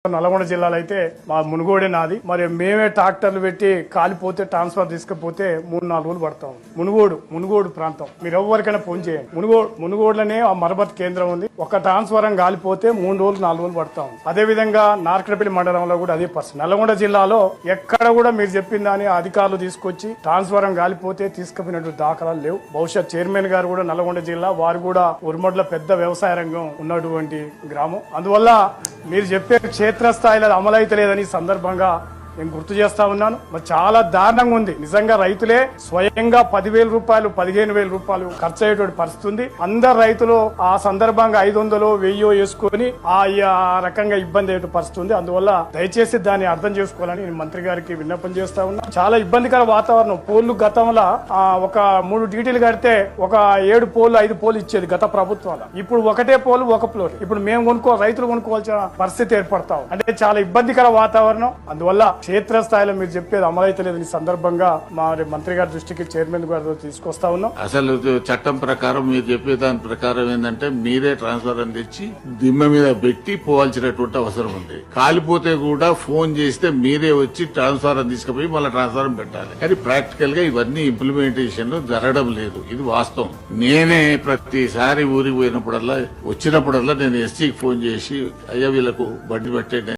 నల్గొండ జిల్లాలో అయితే మా మునుగోడే నాది. మరి మేమే ట్రాక్టర్లు పెట్టి కాలిపోతే ట్రాన్స్ఫర్ తీసుకుపోతే 3-4 రోజులు పడతాం. మునుగోడు ప్రాంతం మీరు ఎవరికైనా ఫోన్ చేయండి. మునుగోడులోనే ఆ మరమ్మతు కేంద్రం ఉంది. ఒక ట్రాన్స్ఫారం కాలిపోతే 3 రోజులు 4 రోజులు పడతాం. అదే విధంగా నార్కడపల్లి మండలంలో కూడా అదే పరిస్థితి. నల్గొండ జిల్లాలో ఎక్కడ కూడా మీరు చెప్పిన దాని అధికారులు తీసుకొచ్చి ట్రాన్స్ఫారం కాలిపోతే తీసుకుపోయినటువంటి దాఖలాలు లేవు. బహుశా చైర్మన్ గారు కూడా నల్గొండ జిల్లా, వారు కూడా ఉరుమడ్ల పెద్ద వ్యవసాయ రంగం ఉన్నటువంటి గ్రామం. అందువల్ల మీరు చెప్పే క్షేత్రస్థాయిలో అమలైతే లేదని సందర్భంగా నేను గుర్తు చేస్తా ఉన్నాను. మరి చాలా దారుణంగా ఉంది. నిజంగా రైతులే స్వయంగా 10,000 రూపాయలు 15,000 రూపాయలు ఖర్చు అయ్యేటువంటి పరిస్థితి ఉంది. అందరు రైతులు ఆ సందర్భంగా 500 1000 వేసుకొని ఆ రకంగా ఇబ్బంది అయ్యే పరిస్థితి ఉంది. అందువల్ల దయచేసి దాన్ని అర్థం చేసుకోవాలని నేను మంత్రి గారికి విన్నపం చేస్తా ఉన్నా. చాలా ఇబ్బందికర వాతావరణం. పోళ్లు గతంలో ఒక 3 డీటీలు కడితే ఒక 7 పోలు 5 పోలు ఇచ్చేది గత ప్రభుత్వాల. ఇప్పుడు ఒకటే పోలు ఒక ఫ్లోర్. ఇప్పుడు మేము రైతులు కొనుక్కోవాల్సిన పరిస్థితి ఏర్పడతాం. అంటే చాలా ఇబ్బందికర వాతావరణం. అందువల్ల క్షేత్రస్థాయిలో మీరు చెప్పేది అమలైతే లేదని సందర్భంగా మంత్రి గారి దృష్టికి చైర్మన్ గారు తీసుకొస్తా ఉన్నాం. అసలు చట్టం ప్రకారం మీరు చెప్పే దాని ప్రకారం ఏంటంటే మీరే ట్రాన్స్ఫర్ అని తెచ్చి దిమ్మ మీద పెట్టి పోవాల్సినటువంటి అవసరం ఉంది. కాలిపోతే కూడా ఫోన్ చేస్తే మీరే వచ్చి ట్రాన్స్ఫర్ తీసుకుపోయి మళ్ళీ ట్రాన్స్ఫర్ పెట్టాలి. కానీ ప్రాక్టికల్ గా ఇవన్నీ ఇంప్లిమెంటేషన్ జరగడం లేదు. ఇది వాస్తవం. నేనే ప్రతిసారి ఊరికి పోయినప్పుడల్లా వచ్చినప్పుడల్లా నేను ఎస్సీకి ఫోన్ చేసి అయ్యా వీళ్ళకు బండి పెట్టండి